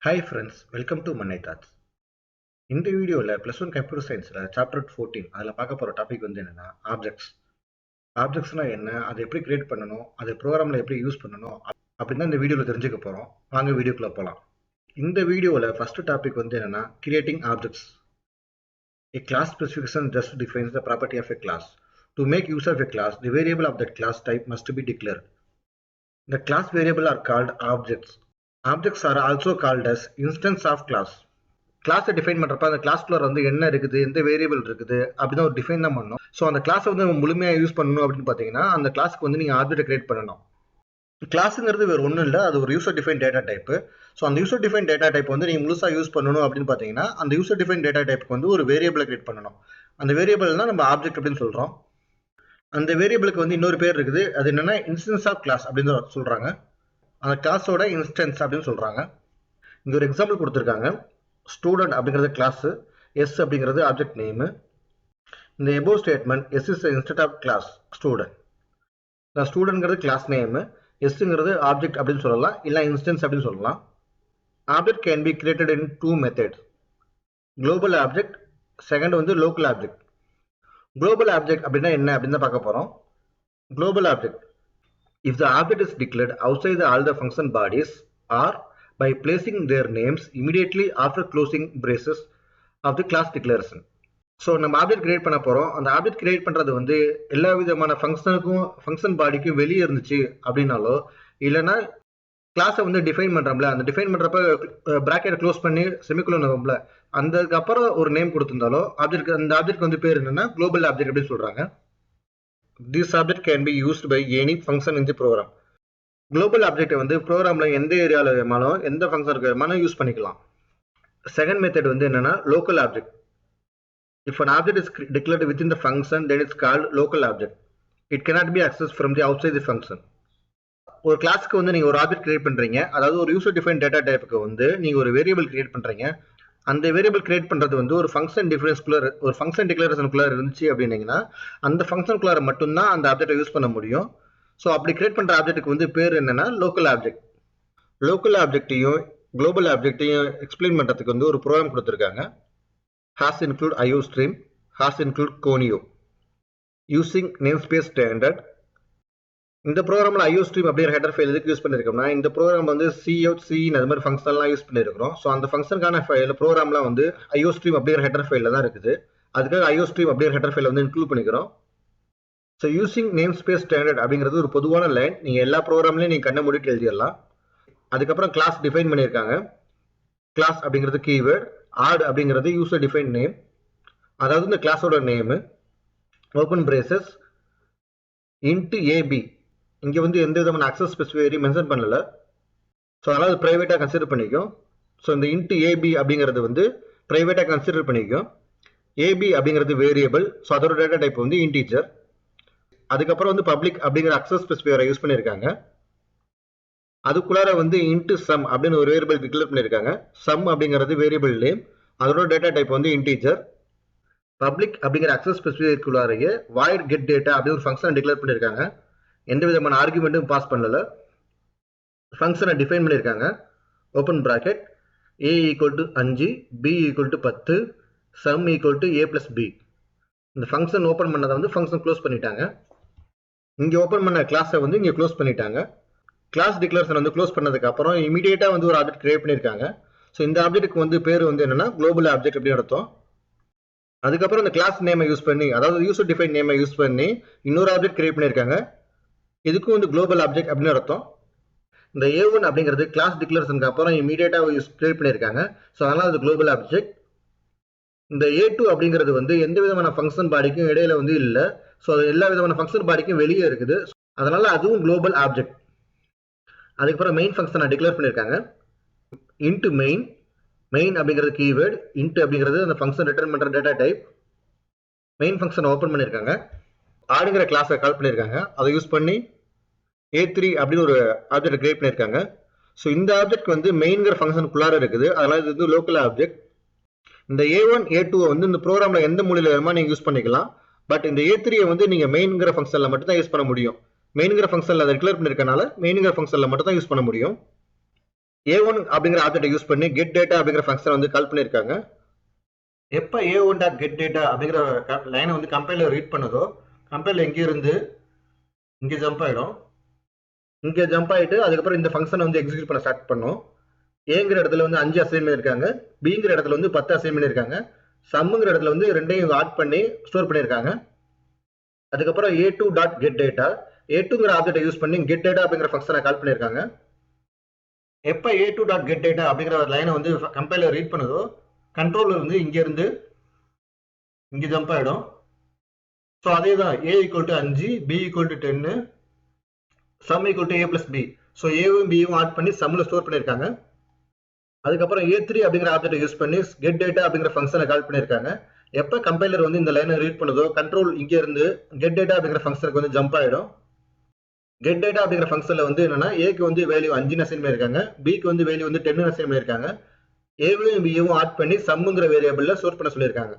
Hi friends, welcome to Mannai Thoughts. இந்த வீடியோவில் +1 computer சயின்ஸில் Chapter 14 அதில் பார்க்க போகிற டாபிக் வந்து என்னென்னா ஆப்ஜெக்ட்ஸ். ஆப்ஜெக்ட்ஸ்னால் என்ன, அதை எப்படி கிரியேட் பண்ணணும், அதை ப்ரோக்ராமில் எப்படி யூஸ் பண்ணணும் அப்படின்னு தான் இந்த வீடியோவில் தெரிஞ்சுக்க போகிறோம். வாங்க வீடியோக்குள்ளே போகலாம். இந்த வீடியோவில் ஃபஸ்ட்டு டாபிக் வந்து என்னென்னா creating objects. A class specification just defines the property of a class. To make use of a class, the variable of that class type must be declared. The class variable are called objects. Objects are also called as instance of class. கிளாஸை define பண்ணுறப்ப அந்த கிளாஸ்குள்ளே வந்து என்ன இருக்குது, எந்த variable இருக்குது அப்படின்னு ஒரு டிஃபைன் தான் பண்ணணும். ஸோ அந்த கிளாஸை வந்து நம்ம முழுமையாக யூஸ் பண்ணணும் அப்படின்னு பார்த்தீங்கன்னா அந்த கிளாஸ்க்கு வந்து நீங்கள் ஆப்ஜெக்ட் கிரியேட் பண்ணணும். கிளாஸுங்கிறது வேறு ஒன்றும் இல்லை, அது ஒரு user define data type. So அந்த யூசர் டிஃபைன் டேட்டா டைப் வந்து நீங்கள் முழுசாக யூஸ் பண்ணணும் அப்படின்னு பார்த்தீங்கன்னா அந்த யூசர் டிஃபைன் டேட்டா டைப்புக்கு வந்து ஒரு வேரியபிளை கிரியேட் பண்ணணும். அந்த வேரியபிள்னா நம்ம ஆப்ஜெக்ட் அப்படின்னு சொல்கிறோம். அந்த வேரியபிளுக்கு வந்து இன்னொரு பேர் இருக்குது, அது என்னென்னா இன்ஸ்டன்ஸ் ஆஃப் கிளாஸ் அப்படின்னு சொல்கிறாங்க. அந்த கிளாஸோட இன்ஸ்டன்ஸ் அப்படின்னு சொல்கிறாங்க. இங்கே ஒரு எக்ஸாம்பிள் கொடுத்துருக்காங்க. ஸ்டூடெண்ட் அப்படிங்கிறது கிளாஸு, எஸ் அப்படிங்கிறது ஆப்ஜெக்ட் நேமு. இந்த above statement s is instance of class student. இந்த ஸ்டூடெண்ட்ங்கிறது கிளாஸ் நேமு, எஸ்ங்கிறது ஆப்ஜெக்ட் அப்படின்னு சொல்லலாம், இல்லை இன்ஸ்டன்ஸ் அப்படின்னு சொல்லலாம். Object can be created in 2 methods. Global object, second வந்து லோக்கல் ஆப்ஜெக்ட். குளோபல் ஆப்ஜெக்ட் அப்படின்னா என்ன அப்படின்னு தான் பார்க்க போகிறோம். Global object, if the object is declared outside all the function bodies or by placing their names immediately after closing braces of the class declaration. So நம்ம object create பண்ண போகிறோம். அந்த ஆப்ஜெக்ட் கிரியேட் பண்ணுறது வந்து எல்லா விதமான ஃபங்க்ஷன் பாடிக்கும் வெளியே இருந்துச்சு அப்படின்னாலோ, இல்லைன்னா கிளாஸை வந்து டிஃபைன் பண்ணுறோம்ல, அந்த டிஃபைன் பண்ணுறப்ப ப்ராக்கெட்டை க்ளோஸ் பண்ணி செமிகுலன் வரும்ல, அதுக்கப்புறம் ஒரு நேம் கொடுத்துருந்தாலோ அந்த ஆப்ஜெக்ட் வந்து பேர் என்னென்னா குளோபல் ஆப்ஜெக்ட் அப்படின்னு சொல்கிறாங்க. This object can be used by any function in the program. Global object வந்து ப்ரோக்ராமில் எந்த ஏரியாவில் வேணுமாலும் எந்த ஃபங்க்ஷனுக்கு வேணுமாலும் யூஸ் பண்ணிக்கலாம். செகண்ட் மெத்தட் வந்து என்னென்னா local object. If an object is declared within the function, then it's called local object. It cannot be accessed from the outside the function. ஒரு கிளாஸ்க்கு வந்து நீங்கள் ஒரு ஆப்ஜெக்ட் கிரியேட் பண்ணுறீங்க, அதாவது ஒரு யூசர் டிஃபைன் டேட்டா டைப்புக்கு வந்து நீங்கள் ஒரு வேரியபிள் கிரியேட் பண்ணுறீங்க. அந்த வேரியபிள் கிரியேட் பண்ணுறது வந்து ஒரு ஃபங்க்ஷன் டிஃபரன்ஸ்குள்ளே, ஒரு ஃபங்க்ஷன் டிக்ளரேஷனுக்குள்ளே இருந்துச்சு அப்படின்னீங்கன்னா அந்த ஃபங்க்ஷனுக்குள்ளார மட்டும்தான் அந்த ஆப்ஜெக்டை யூஸ் பண்ண முடியும். ஸோ அப்படி கிரியேட் பண்ணுற ஆப்ஜெக்ட்டுக்கு வந்து பேர் என்னென்னா லோக்கல் ஆப்ஜெக்ட். லோக்கல் ஆப்ஜெக்டையும் குளோபல் ஆப்ஜெக்டையும் எக்ஸ்பிளைன் பண்ணுறதுக்கு வந்து ஒரு ப்ரோக்ராம் கொடுத்துருக்காங்க. Hash include IO stream, hash include conio using name space standard. இந்த ப்ரோக்ராமில் ஐஓ ஸ்ட்ரீம் அப்படிங்கிற ஹெடர் ஃபைல் எதுக்கு யூஸ் பண்ணியிருக்கோம்னா, இந்த ப்ரோக்ராம் வந்து சிஅவுட் சிஇன் அது மாதிரி ஃபங்க்ஷன்லாம் யூஸ் பண்ணியிருக்கிறோம். ஸோ அந்த ஃபங்க்ஷனுக்கான ஃபைல் ப்ரோக்ராம்லாம் வந்து ஐஓ ஸ்ட்ரீம் அப்படிங்கிற ஹெடர் ஃபைலில் தான் இருக்குது. அதுக்காக ஐஓ ஸ்ட்ரீம் அப்படிங்கிற ஹெடர் ஃபைலை வந்து இன்க்ளூட் பண்ணிக்கிறோம். So using name space standard அப்படிங்கிறது ஒரு பொதுவான லைன், நீங்கள் எல்லா ப்ரோக்ராம்லையும் நீங்கள் கண்ணை மூடிட்டு எழுதிடலாம். அதுக்கப்புறம் கிளாஸ் டிஃபைன் பண்ணியிருக்காங்க. கிளாஸ் அப்படிங்கிறது கீவேர்ட், ஆட் அப்படிங்கிறது யூசர் டிஃபைன் நேம், அதாவது இந்த கிளாஸோட name, open braces, int a b. இங்கே வந்து எந்த விதமான அக்சஸ் ஸ்பெசிஃபைரி மென்ஷன் பண்ணல, ஸோ அதனால் அது ப்ரைவேட்டாக கன்சிடர் பண்ணிக்கும். ஸோ இந்த இன்ட்டு ஏபி அப்படிங்கிறது வந்து ப்ரைவேட்டாக கன்சிடர் பண்ணிக்கும். ஏபி அப்படிங்கிறது வேரியபிள், ஸோ அதோட டேட்டா டைப் வந்து இன்டீஜர். அதுக்கப்புறம் வந்து பப்ளிக் அப்படிங்கிற அக்சஸ் ஸ்பெசிஃபையரை யூஸ் பண்ணியிருக்காங்க. அதுக்குள்ளார வந்து இன்ட்டு சம் அப்படின்னு ஒரு வேரியபிள் டிக்ளேர் பண்ணியிருக்காங்க. சம் அப்படிங்கிறது வேரியபிள் நேம், அதோட டேட்டா டைப் வந்து இன்டீஜர். பப்ளிக் அப்படிங்கிற அக்சஸ் ஸ்பெசிஃபைக்குள்ளாரையே வாய்ட் கெட் டேட்டா அப்படின்னு ஒரு ஃபங்க்ஷனை டிக்ளேர் பண்ணியிருக்காங்க. எந்த விதமான ஆர்குமெண்ட்டும் பாஸ் பண்ணல, ஃபங்க்ஷனை டிஃபைன் பண்ணியிருக்காங்க. Open bracket, a equal to 5, b equal to 10, sum equal to a plus b. இந்த ஃபங்க்ஷன் ஓப்பன் பண்ணதை வந்து ஃபங்க்ஷன் க்ளோஸ் பண்ணிட்டாங்க. இங்கே ஓப்பன் பண்ண கிளாஸை வந்து இங்கே க்ளோஸ் பண்ணிட்டாங்க. கிளாஸ் டிக்ளரேஷன் வந்து க்ளோஸ் பண்ணதுக்கு அப்புறம் இமீடியட்டாக வந்து ஒரு ஆப்ஜெக்ட் கிரியேட் பண்ணியிருக்காங்க. ஸோ இந்த ஆப்ஜெக்ட்டுக்கு வந்து பேர் வந்து என்னென்னா குளோபல் ஆப்ஜெக்ட் அப்படின்னு அர்த்தம். அதுக்கப்புறம் இந்த கிளாஸ் நேமை யூஸ் பண்ணி, அதாவது யூசர் டிஃபைன் நேமை யூஸ் பண்ணி இன்னொரு ஆப்ஜெக்ட் கிரியேட் பண்ணியிருக்காங்க. இதுக்கும் வந்து குளோபல் ஆப்ஜெக்ட் அப்படின்னு அர்த்தம். இந்த A1 அப்படிங்கிறது கிளாஸ் டிக்ளரேஷனுக்கு அப்புறம் இமீடியட்டாக கிரியேட் பண்ணியிருக்காங்க. ஸோ அதனால் அது குளோபல் ஆப்ஜெக்ட். இந்த A2 அப்படிங்கிறது வந்து எந்த விதமான ஃபங்க்ஷன் பாடிக்கும் இடையில வந்து இல்லை, ஸோ அது எல்லா விதமான ஃபங்க்ஷன் பாடிக்கும் வெளியே இருக்குது, அதனால அதுவும் குளோபல் ஆப்ஜெக்ட். அதுக்கப்புறம் மெயின் ஃபங்க்ஷனை டிக்ளேர் பண்ணியிருக்காங்க. இன்ட்டு மெயின், மெயின் அப்படிங்கிறது கீவேர்டு, இன்ட்டு அப்படிங்கிறது அந்த ஃபங்க்ஷன் ரிட்டர்ன் பண்ணுற டேட்டா டைப். மெயின் ஃபங்க்ஷனை ஓப்பன் பண்ணியிருக்காங்க. ஆடுங்கிற கிளாஸை கால் பண்ணியிருக்காங்க. அதை யூஸ் பண்ணி A3 அப்படின்னு ஒரு ஆப்ஜெக்ட் கிரியேட் பண்ணியிருக்காங்க. ஸோ இந்த ஆப்ஜெக்ட் வந்து மெயின்கிற ஃபங்க்ஷனுக்குள்ளார இருக்குது, அதனால இது வந்து லோக்கல் ஆப்ஜெக்ட். இந்த A1 A2 வந்து இந்த ப்ரோக்ராமில் எந்த மொழியில் வேணுமா நீங்கள் யூஸ் பண்ணிக்கலாம். பட் இந்த A3 வந்து நீங்கள் மெயின்கிற ஃபங்க்ஷனில் மட்டும் தான் யூஸ் பண்ண முடியும். மெயின்கிற ஃபங்க்ஷனில் அதை டிக்ளேர் பண்ணியிருக்கனால மெயின்கிற ஃபங்க்ஷனில் மட்டும் தான் யூஸ் பண்ண முடியும். A1 அப்படிங்கிற ஆப்ஜெக்டை யூஸ் பண்ணி கெட் டேட்டா அப்படிங்கிற ஃபங்க்ஷனை வந்து கால் பண்ணியிருக்காங்க. எப்போ A1 டாட் கெட் டேட்டா அப்படிங்கிற லைனை வந்து கம்பைலர் ரீட் பண்ணுதோ, கம்பைலர் எங்கே இருந்து இங்கே ஜம்ப் ஆகிடும். இங்கே ஜம்ப் ஆகிட்டு அதுக்கப்புறம் இந்த ஃபங்க்ஷனை வந்து எக்ஸிக்யூட் பண்ண ஸ்டார்ட் பண்ணும். ஏங்கிற இடத்துல வந்து 5 அசைன் பண்ணியிருக்காங்க, பிங்கிற இடத்துல வந்து 10 அசைன் பண்ணியிருக்காங்க, சம்முங்கிற இடத்துல வந்து ரெண்டையும் ஆட் பண்ணி ஸ்டோர் பண்ணியிருக்காங்க. அதுக்கப்புறம் A2 டாட் கெட் டேட்டா, A2ங்கிற ஆப்ஜெக்டை யூஸ் பண்ணி கெட் டேட்டா அப்படிங்கிற ஃபங்க்ஷனை கால் பண்ணியிருக்காங்க. எப்போ A2 டாட் கெட் டேட்டா அப்படிங்கிற ஒரு லைனை வந்து கம்பைலர் ரீட் பண்ணுதோ, கண்ட்ரோலர் வந்து இங்கேருந்து இங்கே ஜம்ப் ஆகிடும். ஸோ அதே தான் A equal to 5, B equal to 10, sum equal to A plus B. So ஏவும் பியும் ஆட் பண்ணி சம்மில் ஸ்டோர் பண்ணியிருக்காங்க. அதுக்கப்புறம் A3 அப்படிங்கிற ஆப்ஜெக்டை யூஸ் பண்ணி கெட் டேட்டா அப்படிங்கிற ஃபங்க்ஷனை கால் பண்ணியிருக்காங்க. எப்போ கம்பைலர் வந்து இந்த லைனை ரீட் பண்ணுதோ, கண்ட்ரோல் இங்கே இருந்து கெட் டேட்டா அப்படிங்கிற ஃபங்க்ஷனுக்கு வந்து ஜம்ப் ஆகிடும். கெட் டேட்டா அப்படிங்கிற ஃபங்க்ஷனில் வந்து என்னன்னா ஏக்கு வந்து வேல்யூ 5 அசைன் பண்ணியிருக்காங்க, பிக்கு வந்து வேல்யூ வந்து 10 அசைன் பண்ணியிருக்காங்க, ஏவும் பியும் ஆட் பண்ணி சம்முங்கிற வேரியபிளில் ஸ்டோர் பண்ண சொல்லியிருக்காங்க.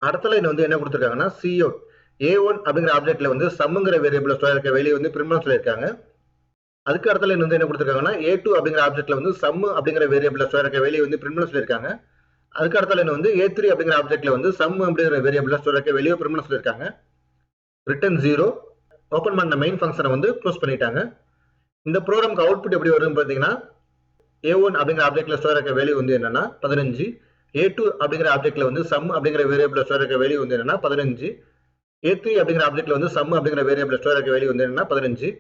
அடுத்த லைன் வந்து என்ன கொடுத்துருக்காங்கன்னா cout A1 அப்படிங்கிற ஆப்ஜெக்ட்ல வந்து சம்முங்கிற வேரியபிள் ஸ்டோர் இருக்க வேல்யூ வந்து பிரிண்ட் பண்ண சொல்லியிருக்காங்க. அதுக்கு அடுத்த லைன் வந்து என்ன கொடுத்துருக்காங்கன்னா A2 அப்படிங்கிற ஆப்ஜெக்ட்ல வந்து சம் அப்படிங்கிற வேரியபிள் ஸ்டோர் இருக்க வேல்யூ வந்து பிரிண்ட் பண்ண சொல்லியிருக்காங்க. அதுக்கு அடுத்த லைன் வந்து A3 அப்படிங்கிற ஆப்ஜெக்ட்ல வந்து சம் அப்படிங்கிற வேரியபிள் ஸ்டோர் இருக்க வேல்யூ பிரிண்ட் பண்ண சொல்லியிருக்காங்க. ரிட்டர்ன் 0 ஓப்பன் பண்ண மெயின் ஃபங்க்ஷனை வந்து க்ளோஸ் பண்ணிட்டாங்க. இந்த ப்ரோக்ராமுக்கு அவுட்புட் எப்படி வரும்னு பார்த்தீங்கன்னா A1 அப்படிங்கிற ஆப்ஜெக்ட்ல ஸ்டோர் இருக்க வேல்யூ வந்து என்னன்னா 15, A2 அப்படிங்கிற ஆப்ஜெக்ட்ல வந்து சம் அப்படிங்கிற வேரியபிள் ஸ்டோர் இருக்க வேல்யூ வந்து என்னன்னா 15, A3 அப்படிங்கிற ஆப்ஜெக்ட்ல வந்து சம் அப்படிங்கிற வேரியபிள் ஸ்டோர் இருக்க வேல்யூ வந்து என்னன்னா 15.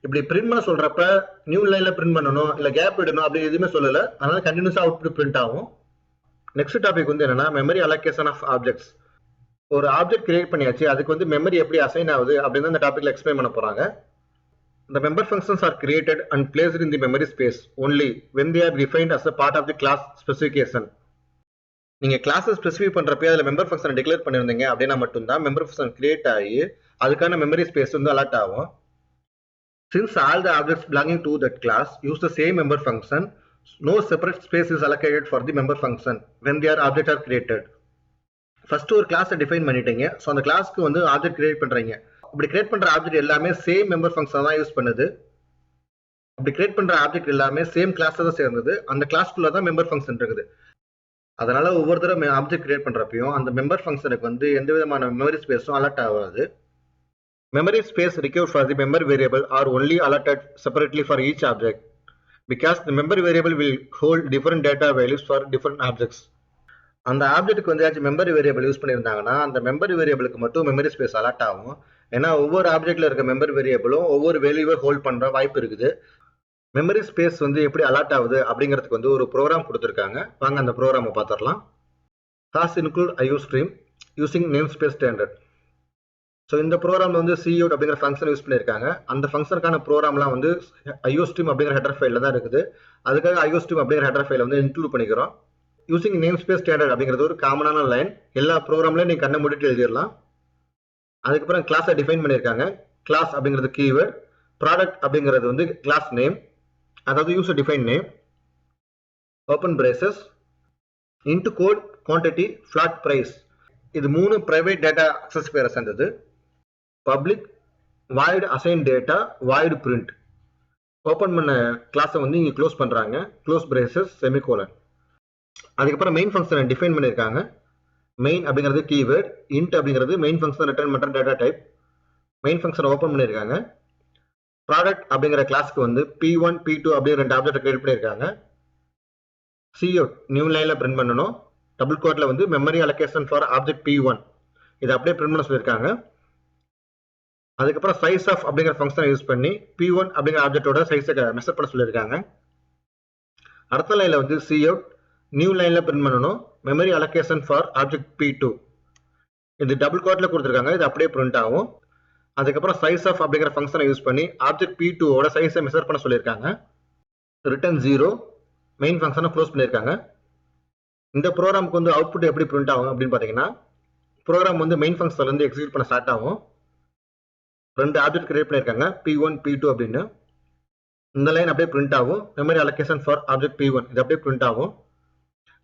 இப்படி பிரிண்ட் பண்ண சொல்றப்ப நியூ லைன்ல பிரிண்ட் பண்ணணும் இல்ல கேப் விடணும் அப்படி எதுவுமே சொல்லல, அதனால கண்டினியூஸா அவுட்புட் பிரிண்ட் ஆகும். நெக்ஸ்ட் டாபிக் வந்து என்னன்னா மெமரி அலோகேஷன் ஆஃப் ஆப்ஜெக்ட்ஸ். ஒரு ஆப்ஜெக்ட் கிரியேட் பண்ணியாச்சு, அதுக்கு வந்து மெமரி எப்படி அசைன் ஆகுது அப்படின்னு இந்த டாபிக்ல எக்ஸ்பிளைன் பண்ண போறாங்க. The member functions are created and placed in the memory space only when they are defined as a part of the class specification. நீங்க கிளாஸை ஸ்பெசிஃபை பண்றப்ப அதுல மெம்பர் ஃபங்க்ஷனை டிக்ளேர் பண்ணிருந்தீங்க அப்படின்னா மட்டும்தான் மெம்பர் ஃபங்க்ஷன் கிரியேட் ஆகி அதுக்கான மெமரி ஸ்பேஸ் வந்து அலாட் ஆகும். Since all the objects belonging to that class use the same member function, no separate space is allocated for the member function when their objects are created. First ஒரு கிளாஸை define பண்ணிட்டீங்க, so அந்த கிளாஸ்க்கு வந்து object create பண்றீங்க. அப்படி create பண்ற object எல்லாமே சேம் மெம்பர் ஃபங்க்ஷன் தான் யூஸ் பண்ணுது. அப்படி கிரியேட் பண்ற ஆப்ஜெக்ட் எல்லாமே சேம் கிளாஸ் தான் சேர்ந்தது, அந்த கிளாஸ்க்குள்ள தான் மெம்பர் ஃபங்க்ஷன் இருக்குது. அதனால ஒவ்வொரு தடவை ஆப்ஜெக்ட் கிரியேட் பண்றப்பையும் அந்த மெம்பர் ஃபங்க்ஷனுக்கு வந்து எந்த விதமான மெமரி ஸ்பேஸும் அலர்ட் ஆகாது. Memory space required for the member variable are only allotted separately for each object because the member variable will hold different data values for different objects. அந்த ஆப்ஜெக்ட்டுக்கு வந்து memory variable use பண்ணியிருந்தாங்கன்னா அந்த memory வேரியபிளுக்கு மட்டும் memory space allot ஆகும். ஏன்னா ஒவ்வொரு ஆப்ஜெக்ட்ல இருக்க memory வேரியபிளும் ஒவ்வொரு வேல்யூவை ஹோல்ட் பண்ற வாய்ப்பு இருக்குது. மெமரி ஸ்பேஸ் வந்து எப்படி அலாட் ஆகுது அப்படிங்கிறதுக்கு வந்து ஒரு ப்ரோக்ராம் கொடுத்துருக்காங்க. வாங்க அந்த ப்ரோக்ராமை பார்த்துடலாம். Has include IOStream using namespace standard. So இந்த ப்ரோக்ராம்ல வந்து cout அப்படிங்கிற ஃபங்க்ஷன் யூஸ் பண்ணியிருக்காங்க. அந்த ஃபங்க்ஷனுக்கான ப்ரோக்ராம்லாம் வந்து IOStream அப்படிங்கிற ஹெடர் ஃபைலில் தான் இருக்குது. அதுக்காக IOStream அப்படிங்கிற ஹெடர் ஃபைலை வந்து இன்க்ளூட் பண்ணிக்கிறோம். யூசிங் நேம்ஸ்பேஸ் ஸ்டாண்டர்ட் அப்படிங்கிறது ஒரு காமனான லைன், எல்லா ப்ரோக்ராம்லையும் நீங்கள் கண்ணை மூடிட்டு எழுதிடலாம். அதுக்கப்புறம் கிளாஸை டிஃபைன் பண்ணியிருக்காங்க. கிளாஸ் அப்படிங்கிறது கீவேர்ட், ப்ராடக்ட் அப்படிங்கிறது வந்து கிளாஸ் நேம், அதாவது user define name, open braces, int code, quantity, float price. இது 3 பிரைவேட் டேட்டா அக்சஸ் பேரை சேர்ந்தது. Public, void assign data, void print. Open பண்ண கிளாஸை வந்து இங்கே க்ளோஸ் பண்ணுறாங்க, க்ளோஸ் பிரேசஸ், செமிகோலன். அதுக்கப்புறம் மெயின் ஃபங்க்ஷனை டிஃபைன் பண்ணியிருக்காங்க. மெயின் அப்படிங்கிறது கீவேர்ட், இன்ட் அப்படிங்கிறது மெயின் ஃபங்க்ஷன் ரிட்டர்ன் பண்ணுற டேட்டா டைப். மெயின் ஃபங்க்ஷனை ஓப்பன் பண்ணியிருக்காங்க. ப்ராடக்ட் அப்படிங்கிற கிளாஸ்க்கு வந்து P1, P2 அப்படிங்கிற 2 ஆப்ஜெக்ட் கிரியேட் பண்ணியிருக்காங்க. cout நியூ லைன்ல பிரிண்ட் பண்ணணும். டபுள் கோட்ல வந்து memory allocation for object P1 இதை அப்படியே பிரிண்ட் பண்ண சொல்லியிருக்காங்க. அதுக்கப்புறம் சைஸ் ஆஃப் அப்படிங்கிற ஃபங்க்ஷனை யூஸ் பண்ணி P1 அப்படிங்கிற ஆப்ஜெக்டோட சைஸை மெஷர் பண்ண சொல்லியிருக்காங்க. அடுத்த லைன்ல வந்து cout நியூ லைன்ல பிரிண்ட் பண்ணணும். Memory allocation for object P2 இது டபுள் கோட்ல கொடுத்துருக்காங்க, இது அப்படியே பிரிண்ட் ஆகும். அதுக்கப்புறம் சைஸ் ஆஃப் அப்படிங்கிற ஃபங்க்ஷனை யூஸ் பண்ணி ஆப்ஜெக்ட் P2 ஓட சைஸை மெஷர் பண்ண சொல்லியிருக்காங்க. ரிட்டர்ன் 0 மெயின் ஃபங்க்ஷனை க்ளோஸ் பண்ணியிருக்காங்க. இந்த ப்ரோக்ராமுக்கு வந்து அவுட்புட் எப்படி பிரிண்ட் ஆகும் அப்படின்னு பார்த்தீங்கன்னா, ப்ரோக்ராம் வந்து மெயின் ஃபங்க்ஷன்ல இருந்து எக்ஸிக்யூட் பண்ண ஸ்டார்ட் ஆகும். 2 ஆப்ஜெக்ட் கிரியேட் பண்ணியிருக்காங்க P1, P2 அப்படின்னு. இந்த லைன் அப்படியே பிரிண்ட் ஆகும். Memory allocation for object P1 இது அப்படியே பிரிண்ட் ஆகும்.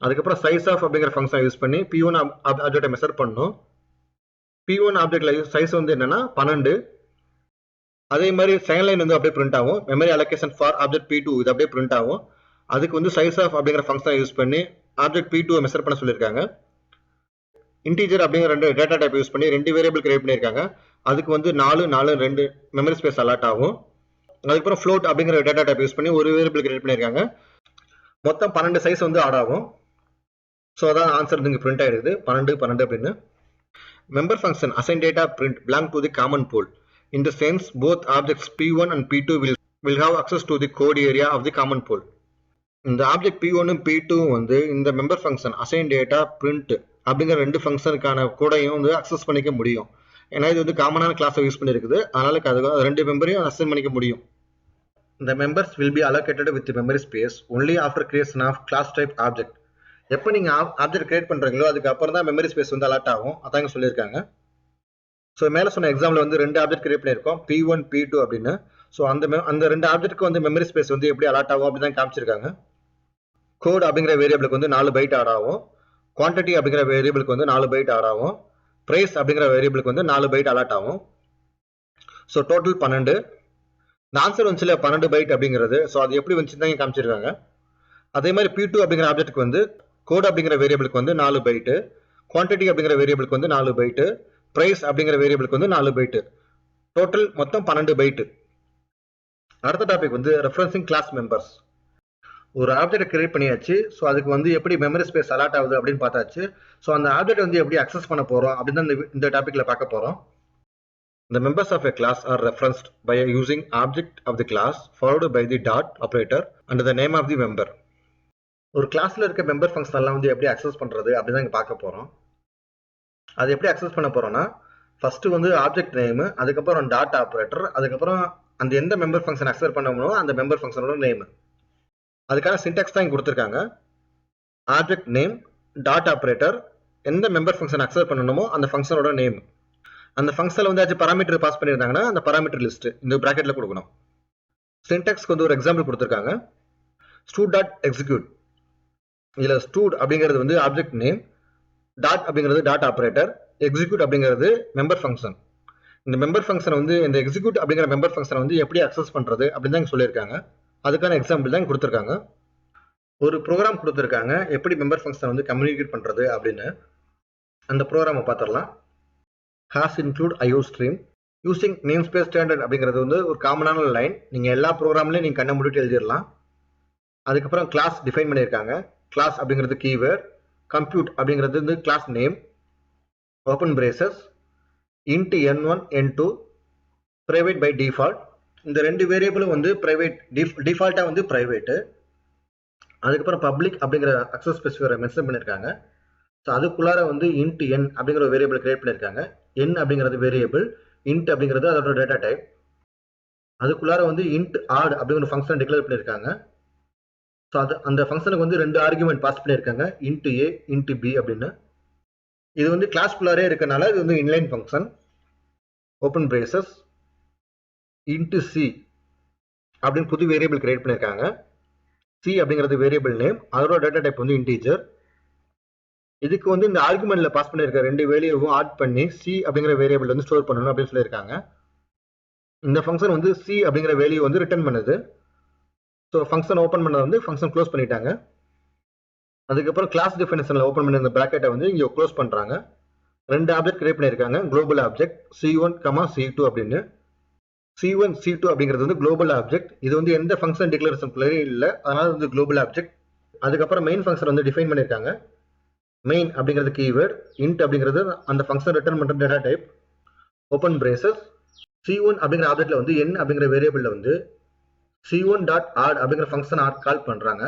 அதுக்கப்புறம் சைஸ் ஆஃப் அப்படிங்கிற ஃபங்க்ஷனை யூஸ் பண்ணி P1 ஆப்ஜெக்டை மெஷர் பண்ணணும். P1 ஆப்ஜெக்ட்ல சைஸ் வந்து என்னன்னா 12. அதே மாதிரி செகண்ட் லைன் வந்து அப்படியே பிரிண்ட் ஆகும். Memory allocation for object P2 இது அப்படியே பிரிண்ட் ஆகும். அதுக்கு வந்து சைஸ் ஆஃப் அப்படிங்கிற ஃபங்க்ஷனை யூஸ் பண்ணி ஆப்ஜெக்ட் P2 மெஷர் பண்ண சொல்லியிருக்காங்க. இன்டீஜர் அப்படிங்கிற 2 டேட்டா டைப் யூஸ் பண்ணி 2 வேரியபிள் கிரியேட் பண்ணியிருக்காங்க. அதுக்கு வந்து 4 4 2 மெமரி ஸ்பேஸ் அலாட் ஆகும். அதுக்கப்புறம் ஃப்ளோட் அப்படிங்கிற டேட்டா டைப் யூஸ் பண்ணி ஒரு வேரியபிள் கிரியேட் பண்ணியிருக்காங்க. மொத்தம் 12 சைஸ் வந்து ஆட் ஆகும். ஸோ அதான் ஆன்சர் இங்கே பிரிண்ட் ஆயிடுது 12 12 அப்படின்னு. Member function assign data print belong to the common pool. In the sense, both objects P1 and P2 will have access to the code area of the common pool. இந்த object P1 P2 வந்து இந்த member function assign data print அப்படிங்கிற 2 ஃபங்க்ஷனுக்கான கோடையும் வந்து access பண்ணிக்க முடியும். ஏன்னா இது வந்து காமனான கிளாஸை யூஸ் பண்ணியிருக்குது. அதனால அது 2 மெம்பரையும் அசைன் பண்ணிக்க முடியும். The members will be allocated with the memory space only after creation of class type object. எப்போ நீங்கள் ஆப்ஜெக்ட் கிரியேட் பண்ணுறீங்களோ அதுக்கு அப்புறம் தான் மெமரி ஸ்பேஸ் வந்து அலாட் ஆகும். அதாங்க சொல்லியிருக்காங்க. ஸோ மேலே சொன்ன எக்ஸாம்பிள் வந்து 2 ஆப்ஜெக்ட் கிரியேட் பண்ணியிருக்கோம் P1 P2 அப்படின்னு. ஸோ அந்த 2 ஆப்ஜெக்ட்க்கு வந்து மெமரி ஸ்பேஸ் வந்து எப்படி அலாட் ஆகும் அப்படின்னு தான் காமிச்சிருக்காங்க. கோட் அப்படிங்கிற வேரியபிளுக்கு வந்து 4 பைட் ஆட் ஆகும். குவான்டிட்டி அப்படிங்கிற வேரியபிளுக்கு வந்து 4 பைட் ஆட் ஆகும். ப்ரைஸ் அப்படிங்கிற வேரியபிளுக்கு வந்து 4 பைட் அலாட் ஆகும். So total 12. இந்த ஆன்சர் வந்துச்சுல 12 பைட் அப்படிங்கிறது. ஸோ அது எப்படி வந்துச்சுன்னு தான் காமிச்சிருக்காங்க. அதே மாதிரி P2 அப்படிங்கிற ஆப்ஜெக்ட்டுக்கு வந்து கோட் அப்படிங்கிற வேரியபிளுக்கு வந்து 4 பைட்டு, குவான்டிட்டி அப்படிங்கிற வேரியபிளுக்கு வந்து 4 பைட்டு, பிரைஸ் அப்படிங்கிற வேரியபிளுக்கு வந்து 4 பைட்டு. டோட்டல் மொத்தம் 12 பைட்டு. அடுத்த டாபிக் வந்து ரெஃபரன்சிங் கிளாஸ் மெம்பர்ஸ். ஒரு ஆப்ஜெக்ட் கிரியேட் பண்ணியாச்சு. ஸோ அதுக்கு வந்து எப்படி மெமரி ஸ்பேஸ் அலாட் ஆகுது அப்படின்னு பார்த்தாச்சு. ஸோ அந்த ஆப்ஜெக்ட் வந்து எப்படி அக்சஸ் பண்ண போகிறோம் அப்படின்னு தான் இந்த டாபிக்ல பார்க்க போகிறோம். The members of a class are referenced by using object of the class followed by the dot operator and the name of the member. ஒரு கிளாஸ்ல இருக்க மெம்பர் ஃபங்க்ஷன் எல்லாம் வந்து எப்படி அக்சஸ் பண்றது அப்படின்னு தான் பார்க்க போறோம். அது எப்படி அக்சஸ் பண்ண போறோம்னா ஃபர்ஸ்ட் வந்து ஆப்ஜெக்ட் நேம், அதுக்கப்புறம் டாட் ஆபரேட்டர், அதுக்கப்புறம் அந்த எந்த மெம்பர் ஃபங்க்ஷன் அக்சஸ் பண்ணணுமோ அந்த மெம்பர் ஃபங்க்ஷனோட நேம். அதுக்கான சின்டாக்ஸ் தான் கொடுத்துருக்காங்க. ஆப்ஜெக்ட் நேம் டாட் ஆபரேட்டர், எந்த மெம்பர் ஃபங்க்ஷன் அக்சஸ் பண்ணணுமோ அந்த ஃபங்க்ஷனோட நேம். அந்த ஃபங்க்ஷனில் வந்து ஏதாச்சும் பாராமீட்டர் பாஸ் பண்ணியிருந்தாங்கன்னா அந்த பாராமீட்டர் லிஸ்ட் இந்த ப்ராக்கெட்ல கொடுக்கணும். சின்டாக்ஸ்க்கு வந்து ஒரு எக்ஸாம்பிள் கொடுத்துருக்காங்க. Stood dot execute. இதில் ஸ்டூட் அப்படிங்கிறது வந்து ஆப்ஜெக்ட் நேம், டாட் அப்படிங்கிறது டாட் ஆபரேட்டர், எக்ஸிக்யூட் அப்படிங்கிறது மெம்பர் ஃபங்க்ஷன். இந்த மெம்பர் ஃபங்க்ஷன் வந்து இந்த எக்ஸிக்யூட் அப்படிங்கிற மெம்பர் ஃபங்க்ஷனை வந்து எப்படி அக்சஸ் பண்ணுறது அப்படின்னு தான் சொல்லியிருக்காங்க. அதுக்கான எக்ஸாம்பிள் தான் கொடுத்துருக்காங்க. ஒரு ப்ரோக்ராம் கொடுத்துருக்காங்க எப்படி மெம்பர் ஃபங்க்ஷனை வந்து கம்யூனிகேட் பண்ணுறது அப்படின்னு. அந்த ப்ரோக்ராமை பார்த்துடலாம். Has include IO stream using name space standard அப்படிங்கிறது வந்து ஒரு காமனான லைன். நீங்கள் எல்லா ப்ரோக்ராம்லையும் நீங்கள் கண்ணை மூடிட்டு எழுதிடலாம். அதுக்கப்புறம் கிளாஸ் டிஃபைன் பண்ணியிருக்காங்க. கிளாஸ் அப்படிங்கிறது கீவேர்ட், கம்ப்யூட் அப்படிங்கிறது வந்து class name, open braces, int n1 n2, private by default. இந்த 2 வேரியபிளும் வந்து பிரைவேட், டிஃபால்ட்டாக வந்து பிரைவேட்டு. அதுக்கப்புறம் பப்ளிக் அப்படிங்கிற அக்சஸ் ஸ்பெசிஃபையரை மென்ஷன் பண்ணியிருக்காங்க. ஸோ அதுக்குள்ளார வந்து இன்ட் n அப்படிங்கிற வேரியபிள் கிரியேட் பண்ணியிருக்காங்க. n அப்படிங்கிறது வேரியபிள், இன்ட் அப்படிங்கிறது அதோட டேட்டா டைப். அதுக்குள்ளார வந்து இன்ட் ஆட் அப்படிங்கிற ஃபங்க்ஷன் டிக்ளேர் பண்ணியிருக்காங்க. ஸோ அந்த ஃபங்க்ஷனுக்கு வந்து 2 ஆர்குமெண்ட் பாஸ் பண்ணியிருக்காங்க, இன்ட் ஏ இன்ட் பி அப்படின்னு. இது வந்து கிளாஸ்குள்ளாரே இருக்கனால இது வந்து inline function. Open braces int c அப்படின்னு புது வேரியபிள் கிரியேட் பண்ணியிருக்காங்க. சி அப்படிங்கிறது வேரியபிள் நேம், அதோட டேட்டா டைப் வந்து இன்டீஜர். இதுக்கு வந்து இந்த ஆர்குமெண்ட்ல பாஸ் பண்ணியிருக்க 2 வேல்யூவும் ஆட் பண்ணி சி அப்படிங்கிற வேரியபிள் வந்து ஸ்டோர் பண்ணணும் அப்படின்னு சொல்லியிருக்காங்க. இந்த ஃபங்க்ஷன் வந்து சி அப்படிங்கிற வேல்யூ வந்து ரிட்டர்ன் பண்ணுது. ஸோ ஃபங்க்ஷன் ஓப்பன் பண்ணது வந்து ஃபங்க்ஷன் க்ளோஸ் பண்ணிட்டாங்க. அதுக்கப்புறம் கிளாஸ் டெஃபினிஷனில் ஓப்பன் பண்ணி இந்த ப்ராக்கெட்டை வந்து இங்கே க்ளோஸ் பண்ணுறாங்க. 2 ஆப்ஜெக்ட் கிரியேட் பண்ணியிருக்காங்க. குளோபல் ஆப்ஜெக்ட் C1, C2 அப்படின்னு. C1 C2 அப்படிங்கிறது வந்து குளோபல் ஆப்ஜெக்ட். இது வந்து எந்த ஃபங்க்ஷன் டிக்ளரேஷனுக்குள்ளே இல்லை, அதனால வந்து குளோபல் ஆப்ஜெக்ட். அதுக்கப்புறம் மெயின் ஃபங்க்ஷன் வந்து டிஃபைன் பண்ணியிருக்காங்க. மெயின் அப்படிங்கிறது கீவேர்ட், இன்ட் அப்படிங்கிறது அந்த ஃபங்க்ஷன் ரிட்டர்ன் பண்ணுற data type. Open braces C1 அப்படிங்கிற ஆப்ஜெக்ட்ல வந்து n அப்படிங்கிற வேரியபிள்ல வந்து C1 டாட் ஆட் அப்படிங்கிற ஃபங்க்ஷன் கால் பண்ணுறாங்க.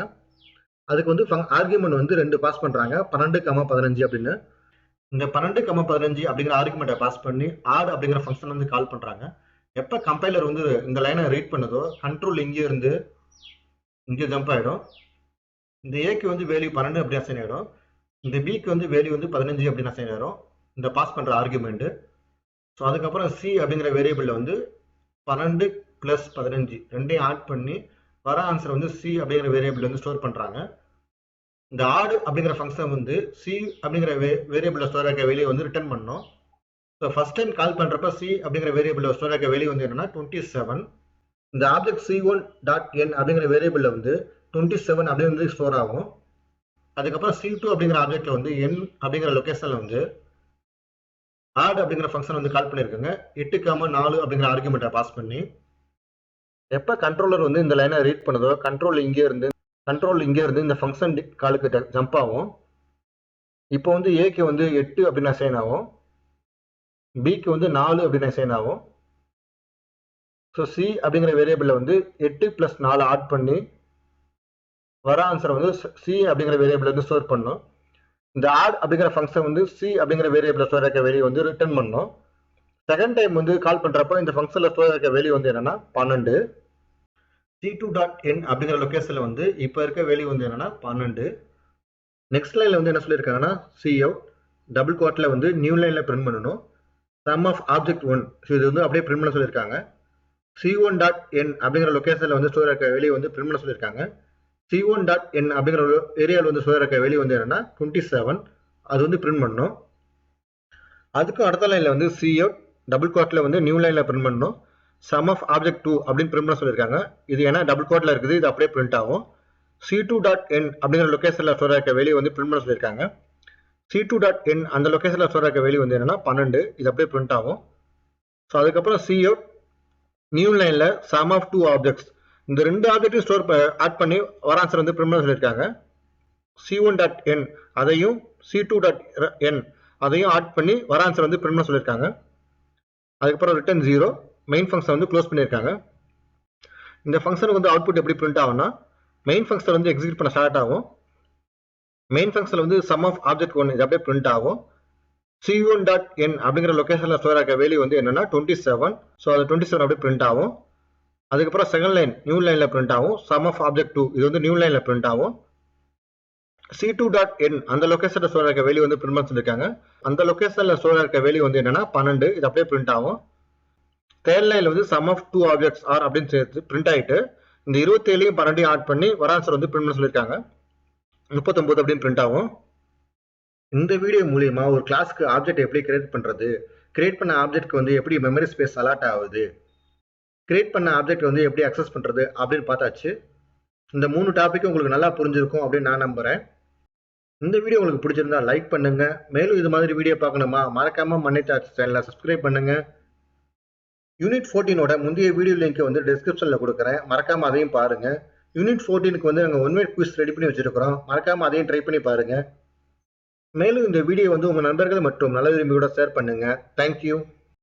அதுக்கு வந்து ஆர்குமெண்ட் வந்து 2 பாஸ் பண்ணுறாங்க, 12, 15 அப்படின்னு. இந்த 12, 15 அப்படிங்கிற ஆர்குமெண்ட்டை பாஸ் பண்ணி ஆட் அப்படிங்கிற ஃபங்க்ஷன் வந்து கால் பண்ணுறாங்க. எப்போ கம்பைலர் வந்து இந்த லைனை ரீட் பண்ணுதோ கண்ட்ரோல் இங்கே இருந்து இங்கே ஜம்ப் ஆகிடும். இந்த ஏக்கு வந்து வேல்யூ 12 அப்படி அசைன் ஆகிடும். இந்த பிக்கு வந்து வேல்யூ வந்து 15 அப்படின்னு அசைன் ஆகிடும் இந்த பாஸ் பண்ணுற ஆர்குமெண்ட்டு. ஸோ அதுக்கப்புறம் சி அப்படிங்கிற வேரியபிளில் வந்து 12 + 15 ரெண்டையும் ஆட் பண்ணி வர ஆன்சர் வந்து சி அப்படிங்கிற வேரியபிள் வந்து ஸ்டோர் பண்ணுறாங்க. இந்த ஆட் அப்படிங்கிற ஃபங்க்ஷன் வந்து சி அப்படிங்கிற வேரியபிளில் ஸ்டோர் ஆகிற வேல்யூ வந்து ரிட்டர்ன் பண்ணணும். ஸோ ஃபர்ஸ்ட் டைம் கால் பண்ணுறப்ப சி அப்படிங்கிற வேரியபிள் ஸ்டோர் ஆகிற வேல்யூ வந்து என்னன்னா 27. இந்த ஆப்ஜெக்ட் c1.n அப்படிங்கிற வேரியபிளில் வந்து 27 அப்படின்னு வந்து ஸ்டோர் ஆகும். அதுக்கப்புறம் c2 அப்படிங்கிற ஆப்ஜெக்ட்ல வந்து n அப்படிங்கிற லொகேஷன்ல வந்து ஆட் அப்படிங்கிற ஃபங்க்ஷன் வந்து கால் பண்ணியிருக்குங்க. 8,4 அப்படிங்கிற ஆர்குமெண்ட்டை பாஸ் பண்ணி எப்போ கண்ட்ரோலர் வந்து இந்த லைனை ரீட் பண்ணுதோ கண்ட்ரோல் இங்கே இருந்து இந்த ஃபங்க்ஷன் காலுக்கு ஜம்ப் ஆகும். இப்போ வந்து ஏக்கு வந்து 8 அப்படின்னு அசைன் ஆகும், பிக்கு வந்து 4 அப்படின்னு அசைன் ஆகும். ஸோ சி அப்படிங்கிற வேரியபிளில் வந்து 8 + 4 ஆட் பண்ணி வர ஆன்சரை வந்து சி அப்படிங்கிற வேரியபிள் வந்து ஸ்டோர் பண்ணும். இந்த ஆட் அப்படிங்கிற ஃபங்க்ஷன் வந்து சி அப்படிங்கிற வேரியபிள் ஸ்டோர் ஆகிற வேல்யூ வந்து ரிட்டர்ன் பண்ணும். செகண்ட் டைம் வந்து கால் பண்ணுறப்போ இந்த ஃபங்க்ஷனில் ஸ்டோர் ஆகிற வேல்யூ வந்து என்னன்னா 12. c2.n அப்படிங்கிற லொகேஷனில் வந்து இப்போ இருக்க வேல்யூ வந்து என்னன்னா 12. நெக்ஸ்ட் லைனில் வந்து என்ன சொல்லியிருக்காங்கன்னா சி அவுட் டபுள் கோட்டில் வந்து நியூ லைனில் பிரிண்ட் பண்ணணும். சம் ஆஃப் ஆப்ஜெக்ட் 1 இது வந்து அப்படியே பிரிண்ட் பண்ண சொல்லியிருக்காங்க. c1.n அப்படிங்கிற லொகேஷனில் வந்து ஸ்டோர் ஆகிற வேல்யூ வந்து பிரிண்ட் பண்ண சொல்லியிருக்காங்க. c1.n அப்படிங்கிற ஏரியாவில் வந்து ஸ்டோர் ஆகிற வேல்யூ வந்து என்னன்னா 27, அது வந்து பிரிண்ட் பண்ணணும். அதுக்கும் அடுத்த லைனில் வந்து சி அவுட் டபுள் கோட்டில் வந்து நியூ லைனில் பிரிண்ட் பண்ணணும். சம் ஆஃப் ஆப்ஜெக்ட் 2 அப்படின்னு பிரிண்ட் பண்ண சொல்லியிருக்காங்க. இது ஏன்னா டபுள் கோட்டில் இருக்குது, இது அப்படியே பிரிண்ட் ஆகும். c2.n அப்படிங்கிற லொகேஷனில் ஸ்டோர் ஆகிற வேல்யூ வந்து பிரிண்ட் பண்ண சொல்லியிருக்காங்க. c2.n அந்த லொகேஷனில் ஸ்டோர் ஆகிற வேல்யூ வந்து என்னன்னா 12, இது அப்படியே பிரிண்ட் ஆகும். ஸோ அதுக்கப்புறம் சி அவுட் நியூ லைனில் சம் ஆஃப் 2 ஆப்ஜெக்ட்ஸ், இந்த ரெண்டு ஆப்ஜெக்ட்டையும் ஸ்டோர் ஆட் பண்ணி வர ஆன்சர் வந்து பிரிண்ட் பண்ண சொல்லியிருக்காங்க. c1.n அதையும் c2.n அதையும் ஆட் பண்ணி வர ஆன்சர் வந்து பிரிண்ட் பண்ண சொல்லியிருக்காங்க. அதுக்கப்புறம் ரிட்டர்ன் 0, மெயின் ஃபங்க்ஷன் வந்து க்ளோஸ் பண்ணியிருக்காங்க. இந்த ஃபங்க்ஷனுக்கு வந்து அவுட்புட் எப்படி பிரிண்ட் ஆகும்னா மெயின் ஃபங்க்ஷன் வந்து எக்ஸிக்யூட் பண்ண ஸ்டார்ட் ஆகும். மெயின் ஃபங்க்ஷன் வந்து சம் ஆஃப் ஆப்ஜெக்ட் 1 இது அப்படியே பிரிண்ட் ஆகும். c1.n அப்படிங்கிற லொகேஷனில் ஸ்டோர் ஆகிற வேல்யூ வந்து என்னன்னா 27. ஸோ அது 27 அப்படியே பிரிண்ட் ஆகும். அதுக்கப்புறம் செகண்ட் லைன் நியூ லைனில் பிரிண்ட் ஆகும். சம் ஆஃப் ஆப்ஜெக்ட் 2 இது வந்து நியூ லைனில் பிரிண்ட் ஆகும். c2.n அந்த லொகேஷனில் ஸ்டோர் ஆகிற வேல்யூ வந்து பிரிண்ட் பண்ண சொல்லியிருக்காங்க. அந்த லொகேஷனில் ஸ்டோர் ஆகிற வேல்யூ வந்து என்னன்னா 12, இது அப்படியே பிரிண்ட் ஆகும். தேர்ட் லைனில் வந்து சம் ஆஃப் 2 ஆப்ஜெக்ட்ஸ் ஆர் அப்படின்னு சேர்த்து பிரிண்ட் ஆகிட்டு இந்த 27 12 ஆட் பண்ணி வர ஆன்சர் வந்து பிரிண்ட் பண்ண சொல்லியிருக்காங்க. 39 அப்படின்னு பிரிண்ட் ஆகும். இந்த வீடியோ மூலியமா ஒரு கிளாஸ்க்கு ஆப்ஜெக்ட் எப்படி கிரியேட் பண்றது, கிரியேட் பண்ண ஆப்ஜெக்ட்க்கு வந்து எப்படி மெமரி ஸ்பேஸ் அலாட் ஆகுது, கிரியேட் பண்ண ஆப்ஜெக்ட் வந்து எப்படி அக்சஸ் பண்றது அப்படின்னு பார்த்தாச்சு. இந்த 3 டாபிக் உங்களுக்கு நல்லா புரிஞ்சிருக்கும் அப்படின்னு நான் நம்புறேன். இந்த வீடியோ உங்களுக்கு பிடிச்சிருந்தா லைக் பண்ணுங்க. மேலும் இது மாதிரி வீடியோ பார்க்கணுமா மறக்காம மன்னை தாட்ஸ் சேனலை சப்ஸ்கிரைப் பண்ணுங்க. யூனிட் 14ஓட முந்தைய வீடியோ லிங்க் வந்து டிஸ்கிரிப்ஷனில் கொடுக்குறேன், மறக்காம அதையும் பாருங்க. யூனிட் 14க்கு வந்து நாங்கள் 1 minute குவிஸ் ரெடி பண்ணி வச்சிருக்கிறோம், மறக்காம அதையும் ட்ரை பண்ணி பாருங்க. மேலும் இந்த வீடியோ வந்து உங்க நண்பர்கள் மற்றும் நல்ல விரும்பியோட ஷேர் பண்ணுங்க. தேங்க்யூ.